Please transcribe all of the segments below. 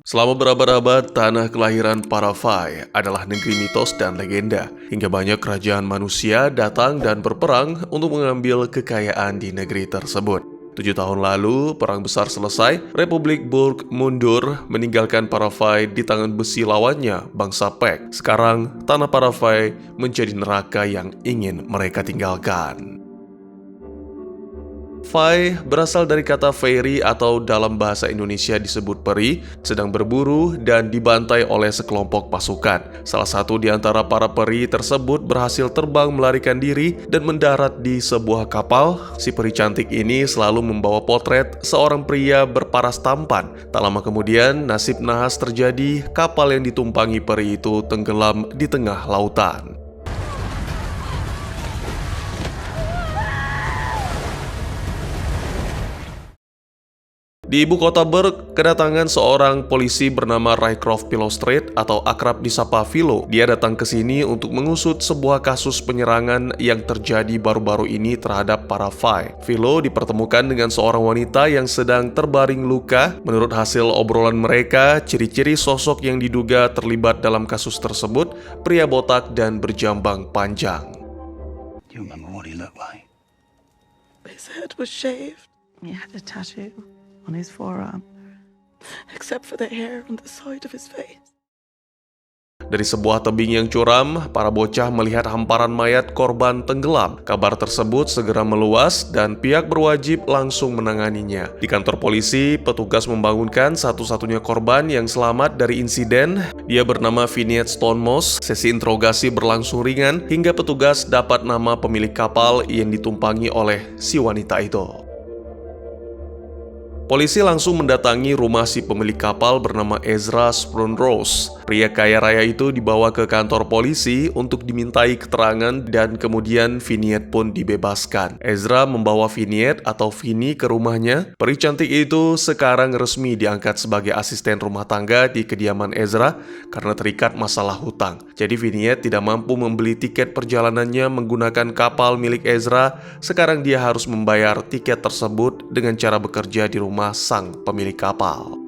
Selama berabad-abad, tanah kelahiran para Fai adalah negeri mitos dan legenda, hingga banyak kerajaan manusia datang dan berperang untuk mengambil kekayaan di negeri tersebut. 7 tahun lalu, perang besar selesai, Republik Burg mundur, meninggalkan para Fai di tangan besi lawannya, bangsa Pek. Sekarang, tanah para Fai menjadi neraka yang ingin mereka tinggalkan. Fai berasal dari kata fairy atau dalam bahasa Indonesia disebut peri, sedang berburu dan dibantai oleh sekelompok pasukan. Salah satu di antara para peri tersebut berhasil terbang melarikan diri dan mendarat di sebuah kapal. Si peri cantik ini selalu membawa potret seorang pria berparas tampan. Tak lama kemudian, nasib nahas terjadi, kapal yang ditumpangi peri itu tenggelam di tengah lautan. Di ibu kota Berg, kedatangan seorang polisi bernama Rycroft Pilostrate atau akrab disapa Philo. Dia datang ke sini untuk mengusut sebuah kasus penyerangan yang terjadi baru-baru ini terhadap para Fai. Philo dipertemukan dengan seorang wanita yang sedang terbaring luka. Menurut hasil obrolan mereka, ciri-ciri sosok yang diduga terlibat dalam kasus tersebut, pria botak dan berjambang panjang. Do you remember what he looked like? His head was shaved, He had a tattoo on his forearm. except for the hair on the side of his face. Dari sebuah tebing yang curam, para bocah melihat hamparan mayat korban tenggelam. Kabar tersebut segera meluas dan pihak berwajib langsung menanganinya. Di kantor polisi, petugas membangunkan satu-satunya korban yang selamat dari insiden. Dia bernama Vignette Stonemoss. Sesi interogasi berlangsung ringan hingga petugas dapat nama pemilik kapal yang ditumpangi oleh si wanita itu. Polisi langsung mendatangi rumah si pemilik kapal bernama Ezra Sprunrose. Pria kaya raya itu dibawa ke kantor polisi untuk dimintai keterangan dan kemudian Vignette pun dibebaskan. Ezra membawa Vignette atau Vini ke rumahnya. Peri cantik itu sekarang resmi diangkat sebagai asisten rumah tangga di kediaman Ezra karena terikat masalah hutang. Jadi Vignette tidak mampu membeli tiket perjalanannya menggunakan kapal milik Ezra. Sekarang dia harus membayar tiket tersebut dengan cara bekerja di rumah sang pemilik kapal.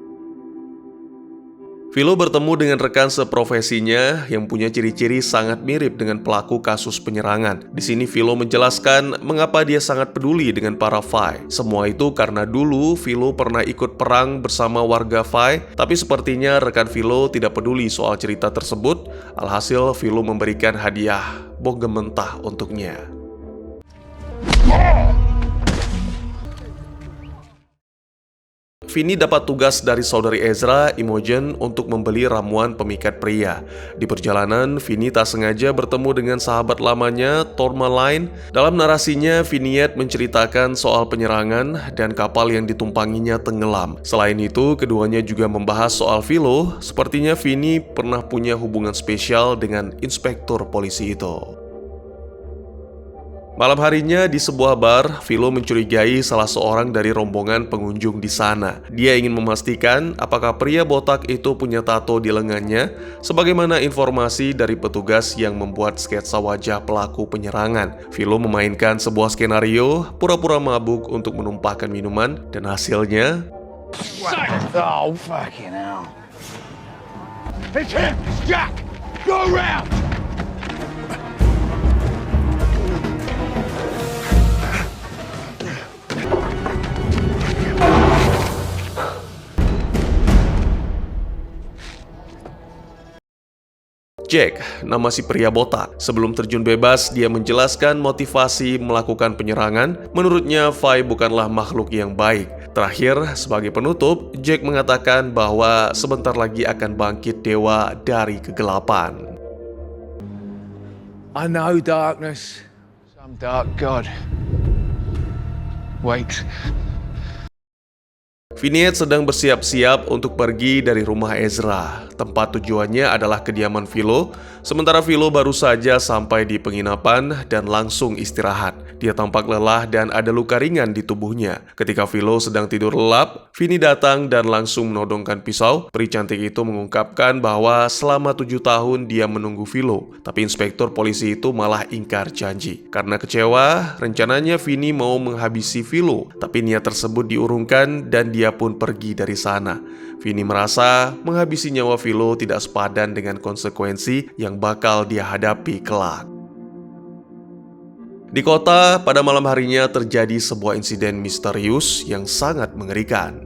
Philo bertemu dengan rekan seprofesinya yang punya ciri-ciri sangat mirip dengan pelaku kasus penyerangan. Di sini Philo menjelaskan mengapa dia sangat peduli dengan para Fai. Semua itu karena dulu Philo pernah ikut perang bersama warga Fai, tapi sepertinya rekan Philo tidak peduli soal cerita tersebut. Alhasil Philo memberikan hadiah bogem mentah untuknya. Vini dapat tugas dari saudari Ezra, Imogen, untuk membeli ramuan pemikat pria. Di perjalanan, Vini tak sengaja bertemu dengan sahabat lamanya, Tourmaline. Dalam narasinya, Vignette menceritakan soal penyerangan dan kapal yang ditumpanginya tenggelam. Selain itu, keduanya juga membahas soal Philo. Sepertinya Vini pernah punya hubungan spesial dengan inspektur polisi itu. Malam harinya di sebuah bar, Philo mencurigai salah seorang dari rombongan pengunjung di sana. Dia ingin memastikan apakah pria botak itu punya tato di lengannya, sebagaimana informasi dari petugas yang membuat sketsa wajah pelaku penyerangan. Philo memainkan sebuah skenario, pura-pura mabuk untuk menumpahkan minuman, dan hasilnya... Oh, fucking hell. It's him! It's Jack! Go around! Jack, nama si pria botak. Sebelum terjun bebas, dia menjelaskan motivasi melakukan penyerangan. Menurutnya, Fai bukanlah makhluk yang baik. Terakhir, sebagai penutup, Jack mengatakan bahwa sebentar lagi akan bangkit dewa dari kegelapan. I know darkness. Some dark god. Wait. Vignette sedang bersiap-siap untuk pergi dari rumah Ezra. Tempat tujuannya adalah kediaman Philo, sementara Philo baru saja sampai di penginapan dan langsung istirahat. Dia tampak lelah dan ada luka ringan di tubuhnya. Ketika Philo sedang tidur lelap, Vini datang dan langsung menodongkan pisau. Peri cantik itu mengungkapkan bahwa selama 7 tahun dia menunggu Philo, tapi inspektur polisi itu malah ingkar janji. Karena kecewa, rencananya Vini mau menghabisi Philo, tapi niat tersebut diurungkan dan dia dia pun pergi dari sana. Vinny merasa menghabisi nyawa Philo tidak sepadan dengan konsekuensi yang bakal dia hadapi kelak. Di kota, pada malam harinya terjadi sebuah insiden misterius yang sangat mengerikan.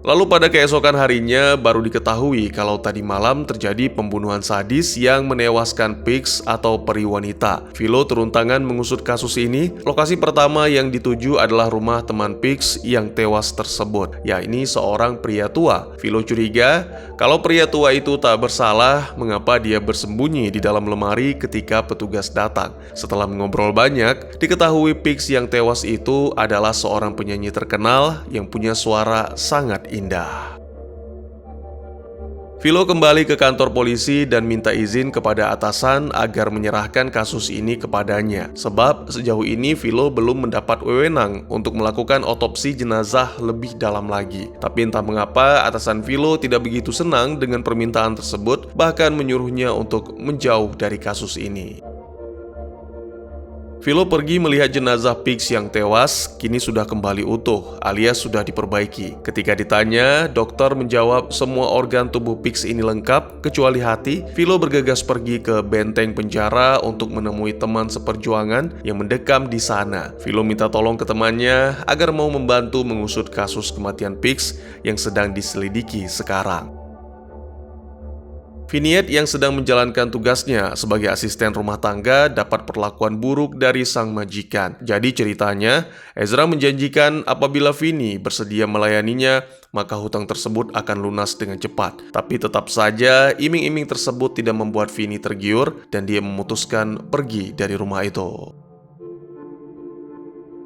Lalu pada keesokan harinya baru diketahui kalau tadi malam terjadi pembunuhan sadis yang menewaskan Pix atau peri wanita. Philo turun tangan mengusut kasus ini. Lokasi pertama yang dituju adalah rumah teman Pix yang tewas tersebut, yakni seorang pria tua. Philo curiga kalau pria tua itu tak bersalah, mengapa dia bersembunyi di dalam lemari ketika petugas datang. Setelah mengobrol banyak, diketahui Pix yang tewas itu adalah seorang penyanyi terkenal yang punya suara sangat indah. Philo kembali ke kantor polisi dan minta izin kepada atasan agar menyerahkan kasus ini kepadanya. Sebab sejauh ini Philo belum mendapat wewenang untuk melakukan otopsi jenazah lebih dalam lagi. Tapi entah mengapa atasan Philo tidak begitu senang dengan permintaan tersebut, bahkan menyuruhnya untuk menjauh dari kasus ini. Philo pergi melihat jenazah Pix yang tewas, kini sudah kembali utuh, alias sudah diperbaiki. Ketika ditanya, dokter menjawab semua organ tubuh Pix ini lengkap, kecuali hati. Philo bergegas pergi ke benteng penjara untuk menemui teman seperjuangan yang mendekam di sana. Philo minta tolong ke temannya agar mau membantu mengusut kasus kematian Pix yang sedang diselidiki sekarang. Vignette yang sedang menjalankan tugasnya sebagai asisten rumah tangga dapat perlakuan buruk dari sang majikan. Jadi ceritanya, Ezra menjanjikan apabila Vinny bersedia melayaninya, maka hutang tersebut akan lunas dengan cepat. Tapi tetap saja, iming-iming tersebut tidak membuat Vinny tergiur dan dia memutuskan pergi dari rumah itu.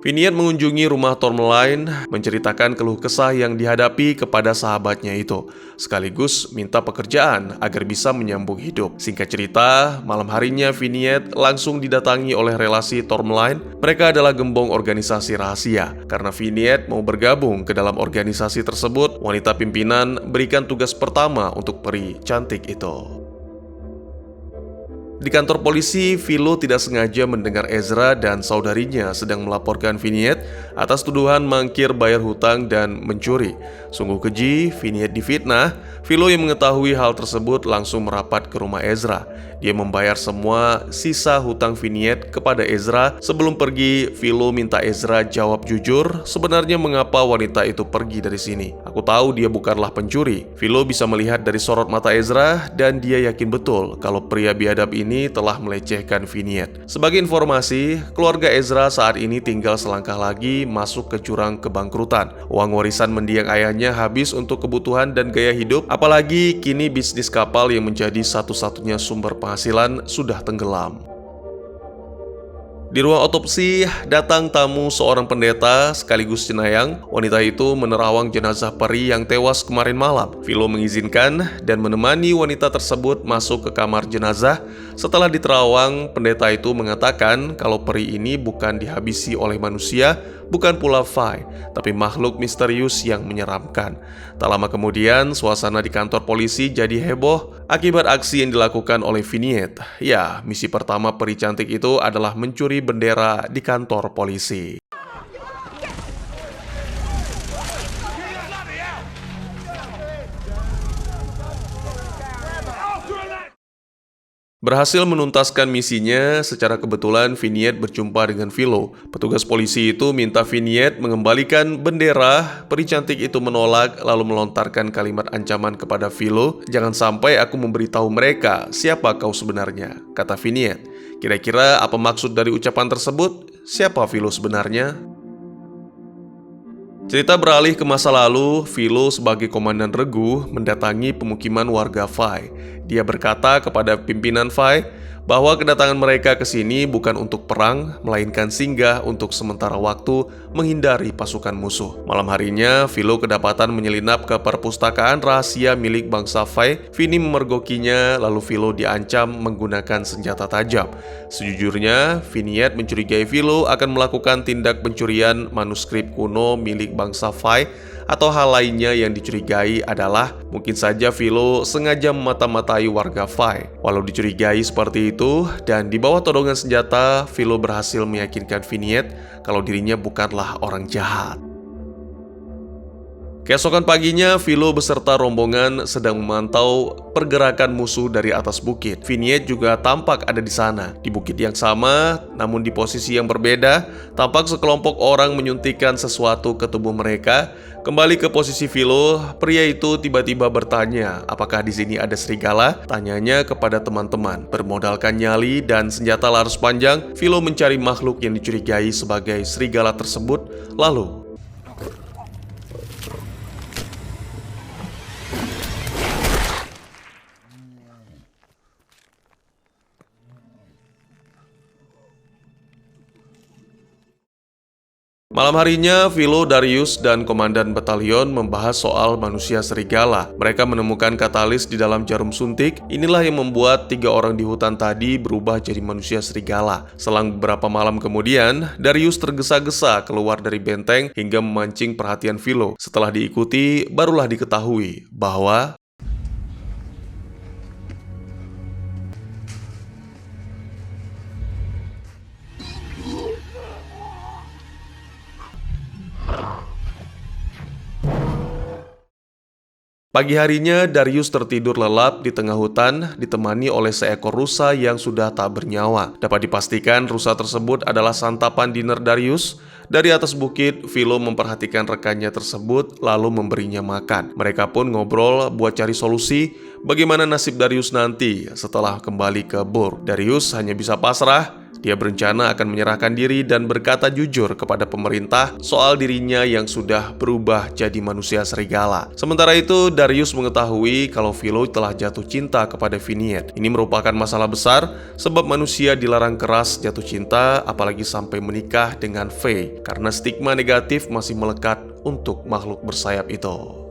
Vignette mengunjungi rumah Tourmaline, menceritakan keluh kesah yang dihadapi kepada sahabatnya itu, sekaligus minta pekerjaan agar bisa menyambung hidup. Singkat cerita, malam harinya Vignette langsung didatangi oleh relasi Tourmaline. Mereka adalah gembong organisasi rahasia. Karena Vignette mau bergabung ke dalam organisasi tersebut, wanita pimpinan berikan tugas pertama untuk peri cantik itu. Di kantor polisi, Philo tidak sengaja mendengar Ezra dan saudarinya sedang melaporkan Vignette atas tuduhan mangkir bayar hutang dan mencuri. Sungguh keji, Vignette difitnah. Philo yang mengetahui hal tersebut langsung merapat ke rumah Ezra. Dia membayar semua sisa hutang Vignette kepada Ezra. Sebelum pergi, Philo minta Ezra jawab jujur sebenarnya mengapa wanita itu pergi dari sini. Aku tahu dia bukanlah pencuri. Philo bisa melihat dari sorot mata Ezra dan dia yakin betul kalau pria biadab ini telah melecehkan Vignette. Sebagai informasi, keluarga Ezra saat ini tinggal selangkah lagi masuk ke jurang kebangkrutan. Uang warisan mendiang ayahnya habis untuk kebutuhan dan gaya hidup, apalagi kini bisnis kapal yang menjadi satu-satunya sumber penghasilan sudah tenggelam. Di ruang otopsi, datang tamu seorang pendeta sekaligus cenayang. Wanita itu menerawang jenazah peri yang tewas kemarin malam. Philo mengizinkan dan menemani wanita tersebut masuk ke kamar jenazah. Setelah diterawang, pendeta itu mengatakan kalau peri ini bukan dihabisi oleh manusia, bukan pula Fai, tapi makhluk misterius yang menyeramkan. Tak lama kemudian, suasana di kantor polisi jadi heboh akibat aksi yang dilakukan oleh Vignette. Ya, misi pertama peri cantik itu adalah mencuri bendera di kantor polisi. Berhasil menuntaskan misinya, secara kebetulan Vignette berjumpa dengan Philo. Petugas polisi itu minta Vignette mengembalikan bendera. Peri cantik itu menolak lalu melontarkan kalimat ancaman kepada Philo. "Jangan sampai aku memberitahu mereka siapa kau sebenarnya," kata Vignette. Kira-kira apa maksud dari ucapan tersebut? Siapa Philo sebenarnya? Cerita beralih ke masa lalu. Philo sebagai komandan regu mendatangi pemukiman warga Fai. Dia berkata kepada pimpinan Fai bahwa kedatangan mereka ke sini bukan untuk perang, melainkan singgah untuk sementara waktu menghindari pasukan musuh. Malam harinya, Philo kedapatan menyelinap ke perpustakaan rahasia milik bangsa Fai. Vinny memergokinya, lalu Philo diancam menggunakan senjata tajam. Sejujurnya, Vignette mencurigai Philo akan melakukan tindak pencurian manuskrip kuno milik bangsa Fai atau hal lainnya yang dicurigai adalah mungkin saja Philo sengaja memata-matai warga Fai. Walau dicurigai seperti itu, dan di bawah todongan senjata, Philo berhasil meyakinkan Vignette kalau dirinya bukanlah orang jahat. Keesokan paginya, Philo beserta rombongan sedang memantau pergerakan musuh dari atas bukit. Vignette juga tampak ada di sana. Di bukit yang sama, namun di posisi yang berbeda, tampak sekelompok orang menyuntikkan sesuatu ke tubuh mereka. Kembali ke posisi Philo, pria itu tiba-tiba bertanya, apakah di sini ada serigala? Tanyanya kepada teman-teman. Bermodalkan nyali dan senjata laras panjang, Philo mencari makhluk yang dicurigai sebagai serigala tersebut, lalu malam harinya, Philo, Darius, dan komandan batalion membahas soal manusia serigala. Mereka menemukan katalis di dalam jarum suntik. Inilah yang membuat 3 orang di hutan tadi berubah jadi manusia serigala. Selang beberapa malam kemudian, Darius tergesa-gesa keluar dari benteng hingga memancing perhatian Philo. Setelah diikuti, barulah diketahui bahwa pagi harinya, Darius tertidur lelap di tengah hutan, ditemani oleh seekor rusa yang sudah tak bernyawa. Dapat dipastikan rusa tersebut adalah santapan dinner Darius. Dari atas bukit, Philo memperhatikan rekannya tersebut, lalu memberinya makan. Mereka pun ngobrol buat cari solusi bagaimana nasib Darius nanti setelah kembali ke Bur. Darius hanya bisa pasrah. Dia berencana akan menyerahkan diri dan berkata jujur kepada pemerintah soal dirinya yang sudah berubah jadi manusia serigala. Sementara itu, Darius mengetahui kalau Philo telah jatuh cinta kepada Vignette. Ini merupakan masalah besar sebab manusia dilarang keras jatuh cinta, apalagi sampai menikah dengan Faye, karena stigma negatif masih melekat untuk makhluk bersayap itu.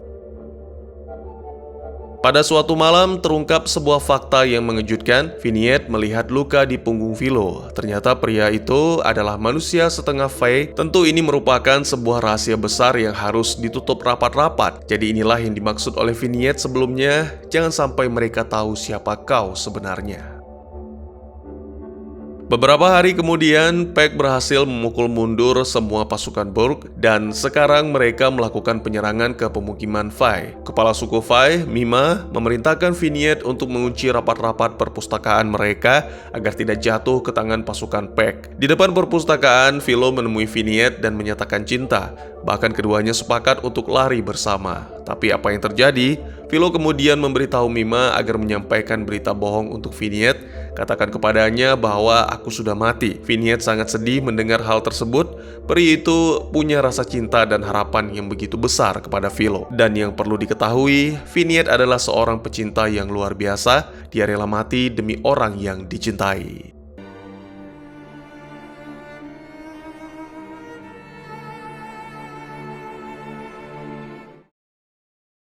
Pada suatu malam, terungkap sebuah fakta yang mengejutkan. Vignette melihat luka di punggung Philo. Ternyata pria itu adalah manusia setengah Fae. Tentu ini merupakan sebuah rahasia besar yang harus ditutup rapat-rapat. Jadi inilah yang dimaksud oleh Vignette sebelumnya. Jangan sampai mereka tahu siapa kau sebenarnya. Beberapa hari kemudian, Peck berhasil memukul mundur semua pasukan Burg dan sekarang mereka melakukan penyerangan ke pemukiman Fai. Kepala suku Fai, Mima, memerintahkan Vignette untuk mengunci rapat-rapat perpustakaan mereka agar tidak jatuh ke tangan pasukan Peck. Di depan perpustakaan, Philo menemui Vignette dan menyatakan cinta. Bahkan keduanya sepakat untuk lari bersama. Tapi apa yang terjadi? Philo kemudian memberitahu Mima agar menyampaikan berita bohong untuk Vignette. Katakan kepadanya bahwa aku sudah mati. Vignette sangat sedih mendengar hal tersebut. Peri itu punya rasa cinta dan harapan yang begitu besar kepada Philo. Dan yang perlu diketahui, Vignette adalah seorang pecinta yang luar biasa. Dia rela mati demi orang yang dicintai.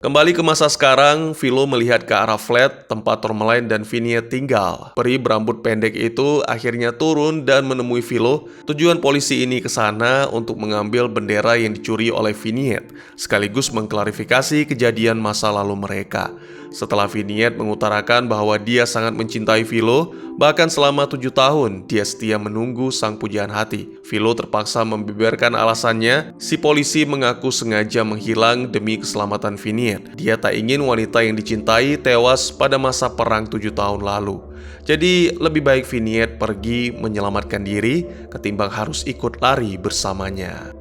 Kembali ke masa sekarang, Philo melihat ke arah flat tempat Tourmaline dan Vignette tinggal. Peri berambut pendek itu akhirnya turun dan menemui Philo. Tujuan polisi ini ke sana untuk mengambil bendera yang dicuri oleh Vignette, sekaligus mengklarifikasi kejadian masa lalu mereka. Setelah Vignette mengutarakan bahwa dia sangat mencintai Philo, bahkan selama 7 tahun dia setia menunggu sang pujaan hati. Philo terpaksa membeberkan alasannya. Si polisi mengaku sengaja menghilang demi keselamatan Vignette. Dia tak ingin wanita yang dicintai tewas pada masa perang 7 tahun lalu. Jadi lebih baik Vignette pergi menyelamatkan diri ketimbang harus ikut lari bersamanya.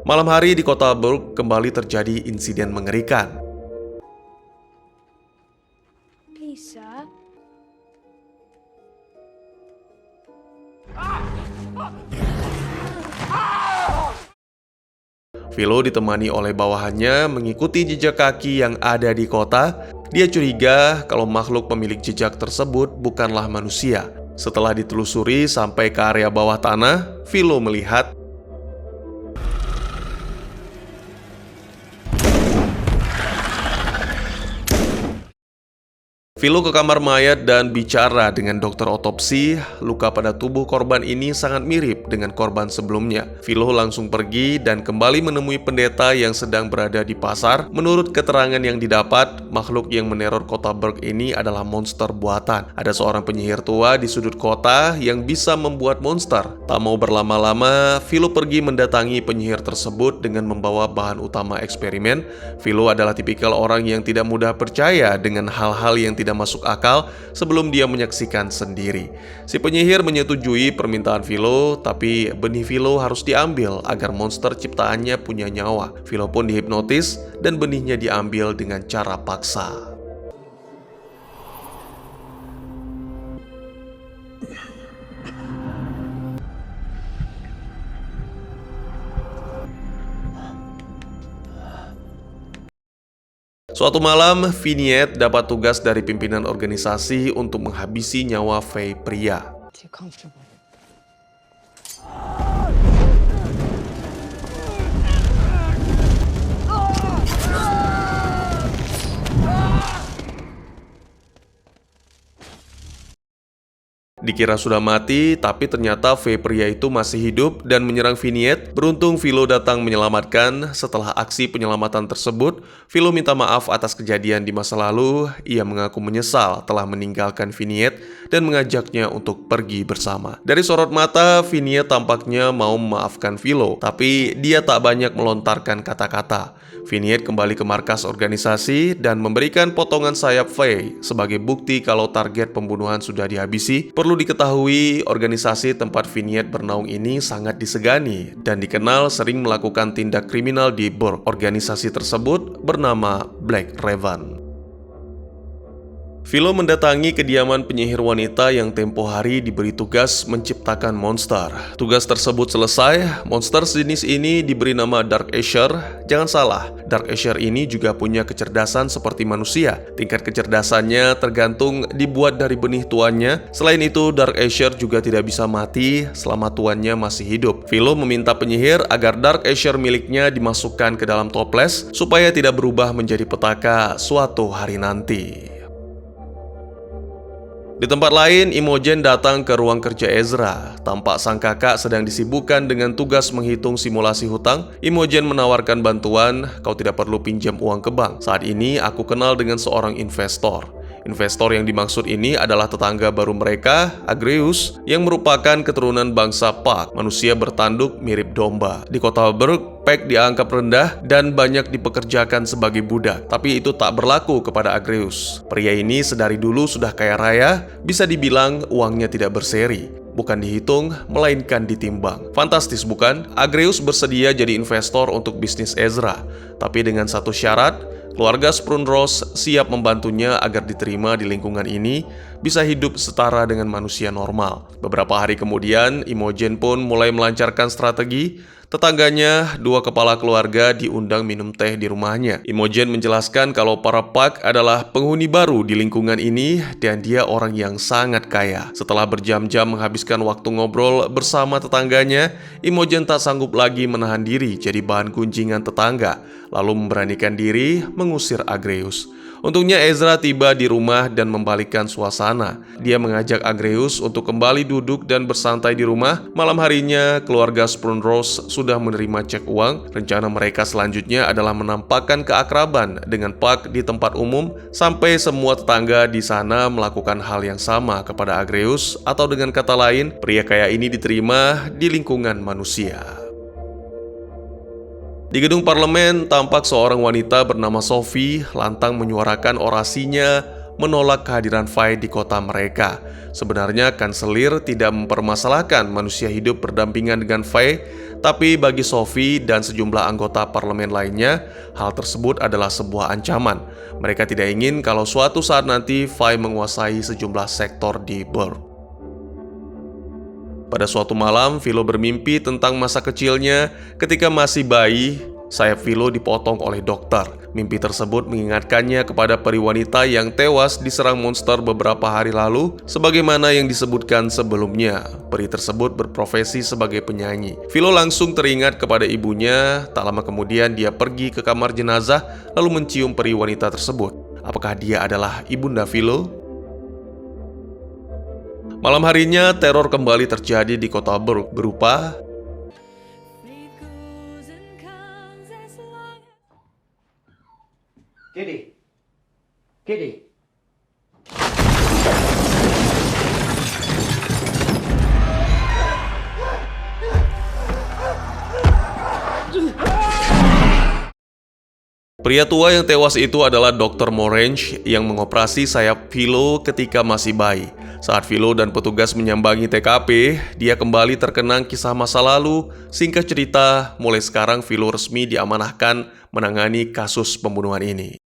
Malam hari di kota Burg kembali terjadi insiden mengerikan. Lisa? Philo ditemani oleh bawahannya mengikuti jejak kaki yang ada di kota. Dia curiga kalau makhluk pemilik jejak tersebut bukanlah manusia. Setelah ditelusuri sampai ke area bawah tanah, Philo melihat Philo ke kamar mayat dan bicara dengan dokter otopsi. Luka pada tubuh korban ini sangat mirip dengan korban sebelumnya. Philo langsung pergi dan kembali menemui pendeta yang sedang berada di pasar. Menurut keterangan yang didapat, makhluk yang meneror kota Berg ini adalah monster buatan. Ada seorang penyihir tua di sudut kota yang bisa membuat monster. Tak mau berlama-lama, Philo pergi mendatangi penyihir tersebut dengan membawa bahan utama eksperimen. Philo adalah tipikal orang yang tidak mudah percaya dengan hal-hal yang tidak masuk akal sebelum dia menyaksikan sendiri. Si penyihir menyetujui permintaan Philo, tapi benih Philo harus diambil agar monster ciptaannya punya nyawa. Philo pun dihipnotis dan benihnya diambil dengan cara paksa. Suatu malam, Vignette dapat tugas dari pimpinan organisasi untuk menghabisi nyawa Faye pria. Too comfortable. Dikira sudah mati, tapi ternyata Faye pria itu masih hidup dan menyerang Vignette. Beruntung Philo datang menyelamatkan. Setelah aksi penyelamatan tersebut, Philo minta maaf atas kejadian di masa lalu. Ia mengaku menyesal telah meninggalkan Vignette dan mengajaknya untuk pergi bersama. Dari sorot mata, Vignette tampaknya mau memaafkan Philo, tapi dia tak banyak melontarkan kata-kata. Vignette kembali ke markas organisasi dan memberikan potongan sayap Faye sebagai bukti kalau target pembunuhan sudah dihabisi. Perlu diketahui, organisasi tempat Vignette bernaung ini sangat disegani dan dikenal sering melakukan tindak kriminal di Berg. Organisasi tersebut bernama Black Raven. Philo mendatangi kediaman penyihir wanita yang tempo hari diberi tugas menciptakan monster. Tugas tersebut selesai, monster sejenis ini diberi nama Dark Asher. Jangan salah, Dark Asher ini juga punya kecerdasan seperti manusia. Tingkat kecerdasannya tergantung dibuat dari benih tuannya. Selain itu, Dark Asher juga tidak bisa mati selama tuannya masih hidup. Philo meminta penyihir agar Dark Asher miliknya dimasukkan ke dalam toples supaya tidak berubah menjadi petaka suatu hari nanti. Di tempat lain, Imogen datang ke ruang kerja Ezra. Tampak sang kakak sedang disibukkan dengan tugas menghitung simulasi hutang. Imogen menawarkan bantuan, "Kau tidak perlu pinjam uang ke bank. Saat ini aku kenal dengan seorang investor." Investor yang dimaksud ini adalah tetangga baru mereka, Agreus, yang merupakan keturunan bangsa Pak, manusia bertanduk mirip domba. Di kota Berg, Pak dianggap rendah dan banyak dipekerjakan sebagai budak, tapi itu tak berlaku kepada Agreus. Pria ini sedari dulu sudah kaya raya, bisa dibilang uangnya tidak berseri. Bukan dihitung, melainkan ditimbang. Fantastis bukan? Agreus bersedia jadi investor untuk bisnis Ezra, tapi dengan satu syarat. Keluarga Sprunrose siap membantunya agar diterima di lingkungan ini, bisa hidup setara dengan manusia normal. Beberapa hari kemudian, Imogen pun mulai melancarkan strategi. Tetangganya, dua kepala keluarga, diundang minum teh di rumahnya. Imogen menjelaskan kalau para Pak adalah penghuni baru di lingkungan ini dan dia orang yang sangat kaya. Setelah berjam-jam menghabiskan waktu ngobrol bersama tetangganya, Imogen tak sanggup lagi menahan diri jadi bahan gunjingan tetangga, lalu memberanikan diri mengusir Agreus. Untungnya Ezra tiba di rumah dan membalikkan suasana. Dia mengajak Agreus untuk kembali duduk dan bersantai di rumah. Malam harinya, keluarga Sprunrose sudah menerima cek uang. Rencana mereka selanjutnya adalah menampakkan keakraban dengan Pak di tempat umum sampai semua tetangga di sana melakukan hal yang sama kepada Agreus, atau dengan kata lain, pria kaya ini diterima di lingkungan manusia. Di gedung parlemen, tampak seorang wanita bernama Sophie lantang menyuarakan orasinya menolak kehadiran Faye di kota mereka. Sebenarnya kanselir tidak mempermasalahkan manusia hidup berdampingan dengan Faye, tapi bagi Sophie dan sejumlah anggota parlemen lainnya, hal tersebut adalah sebuah ancaman. Mereka tidak ingin kalau suatu saat nanti Faye menguasai sejumlah sektor di Berg. Pada suatu malam, Philo bermimpi tentang masa kecilnya ketika masih bayi. Sayap Philo dipotong oleh dokter. Mimpi tersebut mengingatkannya kepada peri wanita yang tewas diserang monster beberapa hari lalu, sebagaimana yang disebutkan sebelumnya. Peri tersebut berprofesi sebagai penyanyi. Philo langsung teringat kepada ibunya. Tak lama kemudian dia pergi ke kamar jenazah lalu mencium peri wanita tersebut. Apakah dia adalah ibunda Philo? Malam harinya, teror kembali terjadi di kota Burke berupa Kitty. Kitty. pria tua yang tewas itu adalah Dr. Morange yang mengoperasi sayap Philo ketika masih bayi. Saat Philo dan petugas menyambangi TKP, dia kembali terkenang kisah masa lalu. Singkat cerita, mulai sekarang Philo resmi diamanahkan menangani kasus pembunuhan ini.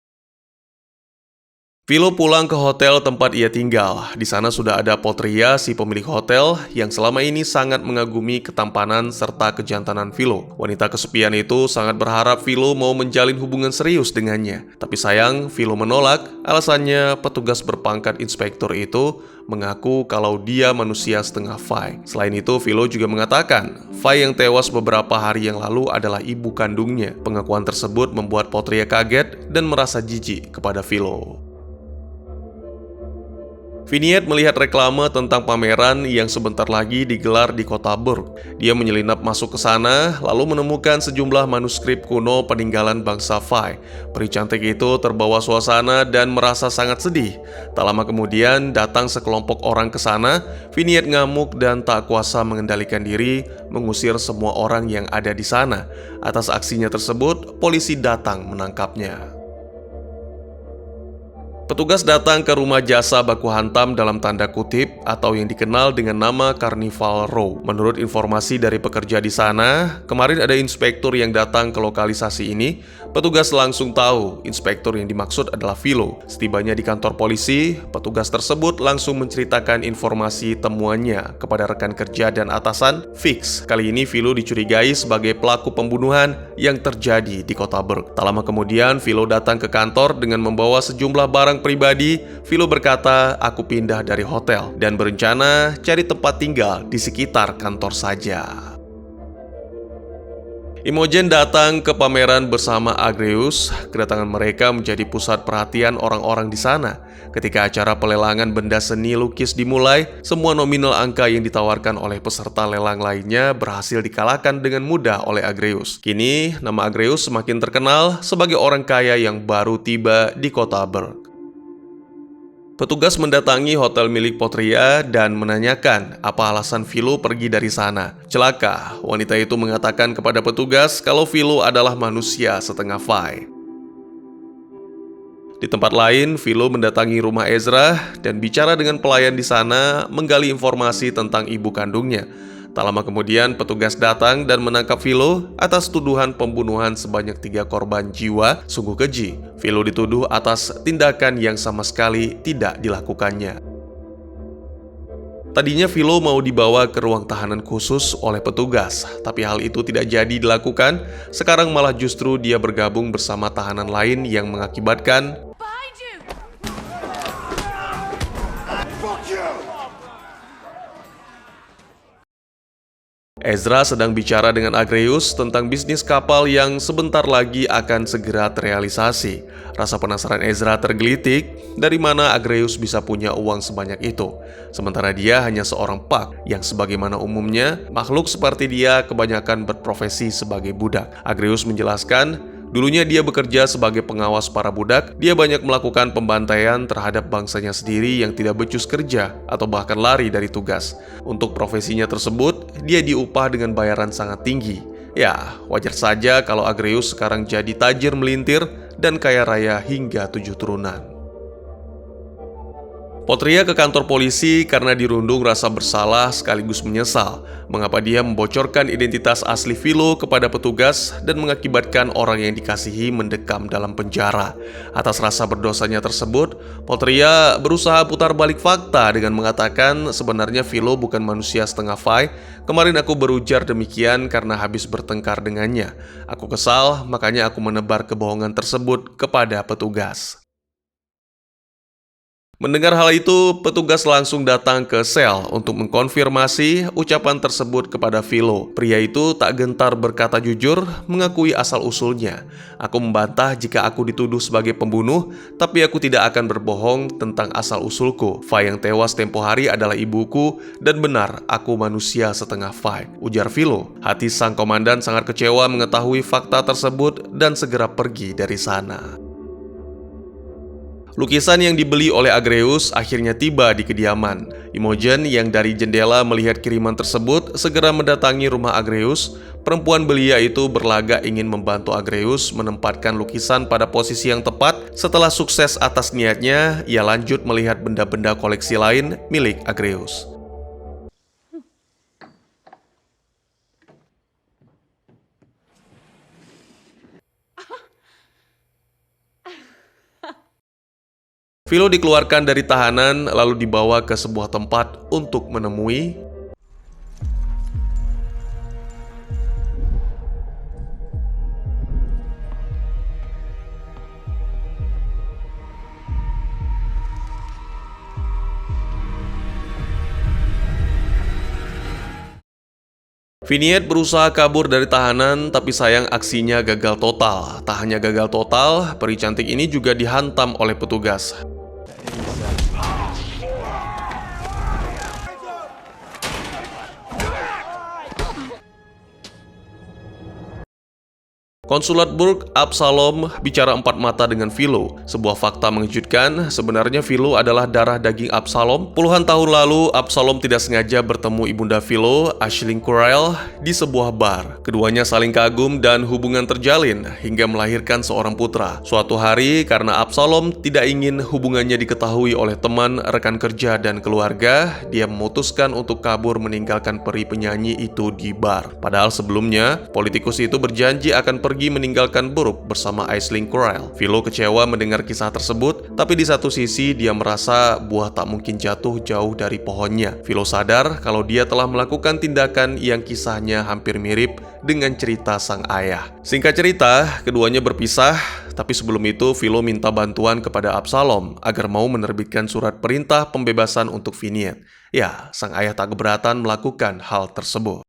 Philo pulang ke hotel tempat ia tinggal. Di sana sudah ada Potria, si pemilik hotel, yang selama ini sangat mengagumi ketampanan serta kejantanan Philo. Wanita kesepian itu sangat berharap Philo mau menjalin hubungan serius dengannya. Tapi sayang, Philo menolak. Alasannya, petugas berpangkat inspektur itu mengaku kalau dia manusia setengah Fai. Selain itu, Philo juga mengatakan, Fai yang tewas beberapa hari yang lalu adalah ibu kandungnya. Pengakuan tersebut membuat Potria kaget dan merasa jijik kepada Philo. Vignette melihat reklame tentang pameran yang sebentar lagi digelar di kota Burke. Dia menyelinap masuk ke sana, lalu menemukan sejumlah manuskrip kuno peninggalan bangsa Fai. Peri cantik itu terbawa suasana dan merasa sangat sedih. Tak lama kemudian, datang sekelompok orang ke sana. Vignette ngamuk dan tak kuasa mengendalikan diri, mengusir semua orang yang ada di sana. Atas aksinya tersebut, polisi datang menangkapnya. Petugas datang ke rumah jasa baku hantam dalam tanda kutip atau yang dikenal dengan nama Carnival Row. Menurut informasi dari pekerja di sana, kemarin ada inspektur yang datang ke lokalisasi ini. Petugas langsung tahu inspektur yang dimaksud adalah Philo. Setibanya di kantor polisi, petugas tersebut langsung menceritakan informasi temuannya kepada rekan kerja dan atasan. Fix, kali ini Philo dicurigai sebagai pelaku pembunuhan yang terjadi di kota Burke. Tak lama kemudian, Philo datang ke kantor dengan membawa sejumlah barang pribadi. Philo berkata, aku pindah dari hotel dan berencana cari tempat tinggal di sekitar kantor saja. Imogen datang ke pameran bersama Agreus. Kedatangan mereka menjadi pusat perhatian orang-orang di sana. Ketika acara pelelangan benda seni lukis dimulai, semua nominal angka yang ditawarkan oleh peserta lelang lainnya berhasil dikalahkan dengan mudah oleh Agreus. Kini, nama Agreus semakin terkenal sebagai orang kaya yang baru tiba di kota Burke. Petugas mendatangi hotel milik Potria dan menanyakan apa alasan Philo pergi dari sana. Celaka, wanita itu mengatakan kepada petugas kalau Philo adalah manusia setengah Fai. Di tempat lain, Philo mendatangi rumah Ezra dan bicara dengan pelayan di sana, menggali informasi tentang ibu kandungnya. Tak lama kemudian, petugas datang dan menangkap Philo atas tuduhan pembunuhan sebanyak 3 korban jiwa. Sungguh keji. Philo dituduh atas tindakan yang sama sekali tidak dilakukannya. Tadinya Philo mau dibawa ke ruang tahanan khusus oleh petugas, tapi hal itu tidak jadi dilakukan. Sekarang malah justru dia bergabung bersama tahanan lain yang mengakibatkan Ezra sedang bicara dengan Agreus tentang bisnis kapal yang sebentar lagi akan segera terrealisasi. Rasa penasaran Ezra tergelitik, dari mana Agreus bisa punya uang sebanyak itu. Sementara dia hanya seorang pak yang sebagaimana umumnya, makhluk seperti dia kebanyakan berprofesi sebagai budak. Agreus menjelaskan, dulunya dia bekerja sebagai pengawas para budak. Dia banyak melakukan pembantaian terhadap bangsanya sendiri yang tidak becus kerja atau bahkan lari dari tugas. Untuk profesinya tersebut, dia diupah dengan bayaran sangat tinggi. Ya, wajar saja kalau Agreus sekarang jadi tajir melintir dan kaya raya hingga 7 turunan. Potria ke kantor polisi karena dirundung rasa bersalah sekaligus menyesal mengapa dia membocorkan identitas asli Philo kepada petugas dan mengakibatkan orang yang dikasihi mendekam dalam penjara. Atas rasa berdosanya tersebut, Potria berusaha putar balik fakta dengan mengatakan sebenarnya Philo bukan manusia setengah Fai. Kemarin aku berujar demikian karena habis bertengkar dengannya. Aku kesal, makanya aku menebar kebohongan tersebut kepada petugas. Mendengar hal itu, petugas langsung datang ke sel untuk mengkonfirmasi ucapan tersebut kepada Philo. Pria itu tak gentar berkata jujur, mengakui asal-usulnya. Aku membantah jika aku dituduh sebagai pembunuh, tapi aku tidak akan berbohong tentang asal-usulku. Fai yang tewas tempo hari adalah ibuku, dan benar, aku manusia setengah Fai, ujar Philo. Hati sang komandan sangat kecewa mengetahui fakta tersebut dan segera pergi dari sana. Lukisan yang dibeli oleh Agreus akhirnya tiba di kediaman. Imogen yang dari jendela melihat kiriman tersebut segera mendatangi rumah Agreus. Perempuan belia itu berlagak ingin membantu Agreus menempatkan lukisan pada posisi yang tepat. Setelah sukses atas niatnya, ia lanjut melihat benda-benda koleksi lain milik Agreus. Philo dikeluarkan dari tahanan lalu dibawa ke sebuah tempat untuk menemui Phineas berusaha kabur dari tahanan, tapi sayang aksinya gagal total. Tak hanya gagal total, peri cantik ini juga dihantam oleh petugas. Konsulat Burg Absalom bicara empat mata dengan Philo. Sebuah fakta mengejutkan, sebenarnya Philo adalah darah daging Absalom. Puluhan tahun lalu, Absalom tidak sengaja bertemu ibunda Philo, Aisling Querelle, di sebuah bar. Keduanya saling kagum dan hubungan terjalin hingga melahirkan seorang putra. Suatu hari, karena Absalom tidak ingin hubungannya diketahui oleh teman, rekan kerja, dan keluarga, dia memutuskan untuk kabur meninggalkan peri penyanyi itu di bar. Padahal sebelumnya, politikus itu berjanji akan pergi meninggalkan Burg bersama Aisling Querelle. Philo kecewa mendengar kisah tersebut, tapi di satu sisi dia merasa buah tak mungkin jatuh jauh dari pohonnya. Philo sadar kalau dia telah melakukan tindakan yang kisahnya hampir mirip dengan cerita sang ayah. Singkat cerita, keduanya berpisah, tapi sebelum itu Philo minta bantuan kepada Absalom agar mau menerbitkan surat perintah pembebasan untuk Phineas. Ya, sang ayah tak keberatan melakukan hal tersebut.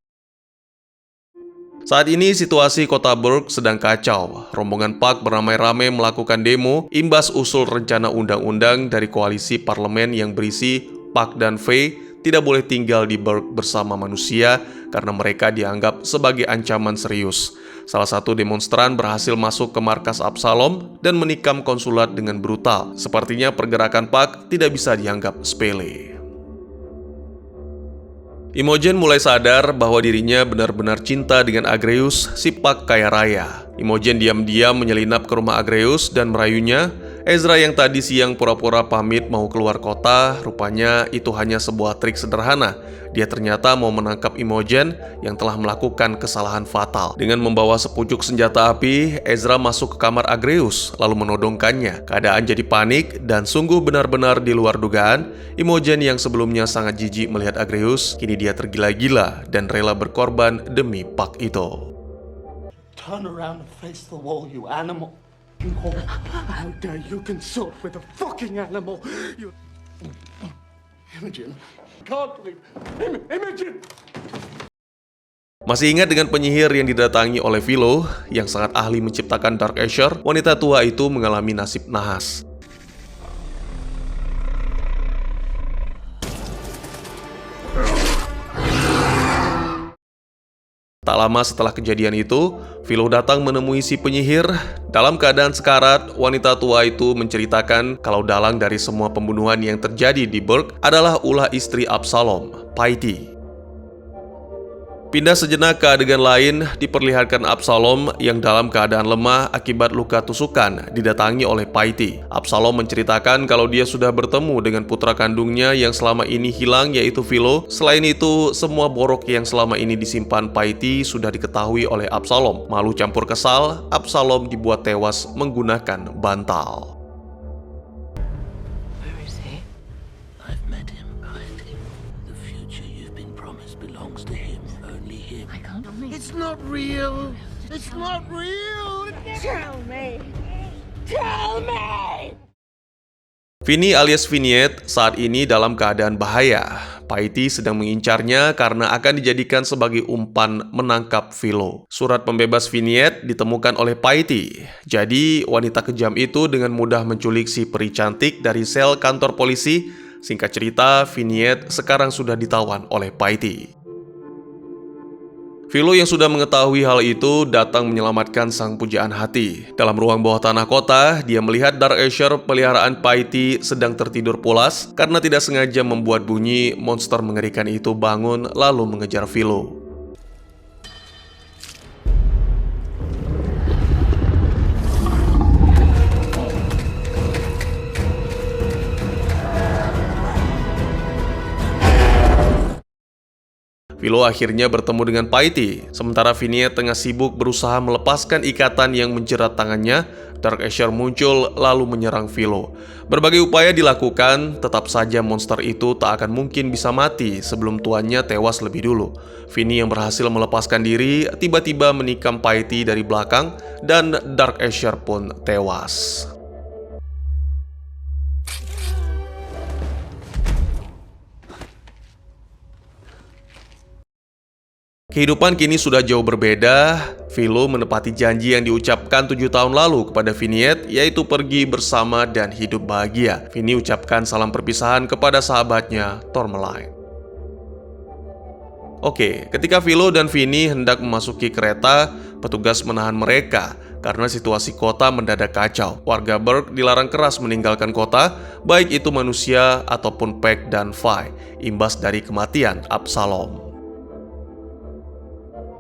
Saat ini situasi kota Burg sedang kacau. Rombongan Puck beramai-ramai melakukan demo imbas usul rencana undang-undang dari koalisi parlemen yang berisi Puck dan Faye tidak boleh tinggal di Burg bersama manusia karena mereka dianggap sebagai ancaman serius. Salah satu demonstran berhasil masuk ke markas Absalom dan menikam konsulat dengan brutal. Sepertinya pergerakan Puck tidak bisa dianggap sepele. Imogen mulai sadar bahwa dirinya benar-benar cinta dengan Agreus, si Puck kaya raya. Imogen diam-diam menyelinap ke rumah Agreus dan merayunya. Ezra yang tadi siang pura-pura pamit mau keluar kota, rupanya itu hanya sebuah trik sederhana. Dia ternyata mau menangkap Imogen yang telah melakukan kesalahan fatal. Dengan membawa sepucuk senjata api, Ezra masuk ke kamar Agreus lalu menodongkannya. Keadaan jadi panik dan sungguh benar-benar di luar dugaan. Imogen yang sebelumnya sangat jijik melihat Agreus, kini dia tergila-gila dan rela berkorban demi Puck itu. Turn around and face the wall, you animal. How dare you consort with a fucking animal? You... Imogen. Can't believe... Imogen! Masih ingat dengan penyihir yang didatangi oleh Philo, yang sangat ahli menciptakan Dark Asher, wanita tua itu mengalami nasib nahas. Tak lama setelah kejadian itu, Philo datang menemui si penyihir. Dalam keadaan sekarat, wanita tua itu menceritakan kalau dalang dari semua pembunuhan yang terjadi di Burg adalah ulah istri Absalom, Paiti. Pindah sejenak ke adegan lain, diperlihatkan Absalom yang dalam keadaan lemah akibat luka tusukan didatangi oleh Paiti. Absalom menceritakan kalau dia sudah bertemu dengan putra kandungnya yang selama ini hilang, yaitu Philo. Selain itu, semua borok yang selama ini disimpan Paiti sudah diketahui oleh Absalom. Malu campur kesal, Absalom dibuat tewas menggunakan bantal. It's not real. It's not real. Tell me. Tell me! Vinny alias Vignette saat ini dalam keadaan bahaya. Paiti sedang mengincarnya karena akan dijadikan sebagai umpan menangkap Philo. Surat pembebas Vignette ditemukan oleh Paiti. Jadi, wanita kejam itu dengan mudah menculik si peri cantik dari sel kantor polisi. Singkat cerita, Vignette sekarang sudah ditawan oleh Paiti. Philo yang sudah mengetahui hal itu datang menyelamatkan sang pujaan hati. Dalam ruang bawah tanah kota, dia melihat Darkasher peliharaan Paiti sedang tertidur pulas karena tidak sengaja membuat bunyi. Monster mengerikan itu bangun lalu mengejar Philo. Philo akhirnya bertemu dengan Paiti. Sementara Vignette tengah sibuk berusaha melepaskan ikatan yang menjerat tangannya, Darkasher muncul lalu menyerang Philo. Berbagai upaya dilakukan, tetap saja monster itu tak akan mungkin bisa mati sebelum tuannya tewas lebih dulu. Vinny yang berhasil melepaskan diri tiba-tiba menikam Paiti dari belakang dan Darkasher pun tewas. Kehidupan kini sudah jauh berbeda. Philo menepati janji yang diucapkan 7 tahun lalu kepada Vignette, yaitu pergi bersama dan hidup bahagia. Vinny ucapkan salam perpisahan kepada sahabatnya, Tourmaline. Oke, ketika Philo dan Vinny hendak memasuki kereta, petugas menahan mereka karena situasi kota mendadak kacau. Warga Burke dilarang keras meninggalkan kota, baik itu manusia ataupun Peck dan Vi, imbas dari kematian Absalom.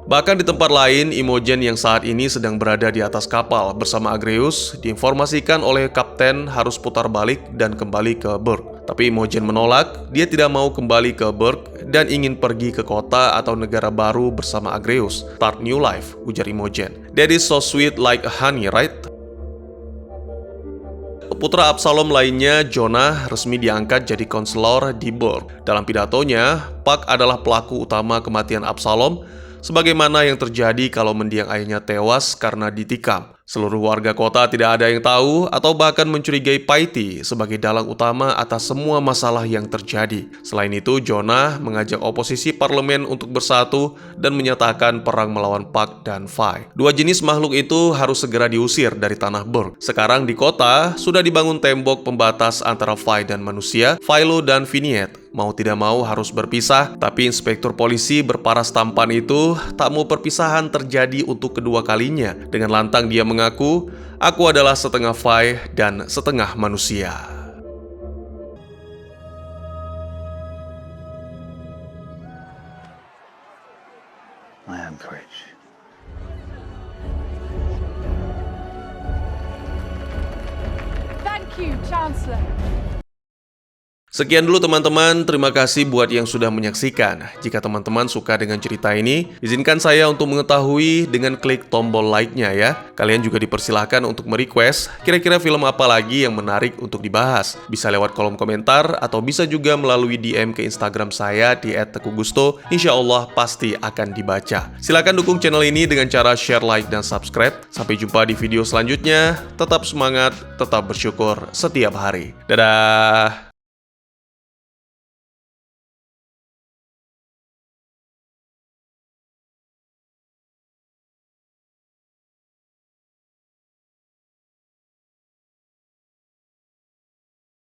Bahkan di tempat lain, Imogen yang saat ini sedang berada di atas kapal bersama Agreus diinformasikan oleh kapten harus putar balik dan kembali ke Burke. Tapi Imogen menolak, dia tidak mau kembali ke Burke dan ingin pergi ke kota atau negara baru bersama Agreus. Start new life, ujar Imogen. That is so sweet like honey, right? Putra Absalom lainnya, Jonah, resmi diangkat jadi konselor di Burke. Dalam pidatonya, Puck adalah pelaku utama kematian Absalom, sebagaimana yang terjadi kalau mendiang ayahnya tewas karena ditikam. Seluruh warga kota tidak ada yang tahu atau bahkan mencurigai Paiti sebagai dalang utama atas semua masalah yang terjadi. Selain itu, Jonah mengajak oposisi parlemen untuk bersatu dan menyatakan perang melawan Puck dan Vi. Dua jenis makhluk itu harus segera diusir dari tanah Burke. Sekarang di kota sudah dibangun tembok pembatas antara Vi dan manusia. Philo dan Vignette mau tidak mau harus berpisah, tapi inspektur polisi berparas tampan itu tak mau perpisahan terjadi untuk kedua kalinya. Dengan lantang dia mengaku, "Aku adalah setengah Vi dan setengah manusia." I am courage. Thank you, Chancellor. Sekian dulu teman-teman, terima kasih buat yang sudah menyaksikan. Jika teman-teman suka dengan cerita ini, izinkan saya untuk mengetahui dengan klik tombol like-nya ya. Kalian juga dipersilahkan untuk merequest kira-kira film apa lagi yang menarik untuk dibahas. Bisa lewat kolom komentar atau bisa juga melalui DM ke Instagram saya di @teguhgusto. Insya Allah pasti akan dibaca. Silahkan dukung channel ini dengan cara share, like, dan subscribe. Sampai jumpa di video selanjutnya. Tetap semangat, tetap bersyukur setiap hari. Dadah!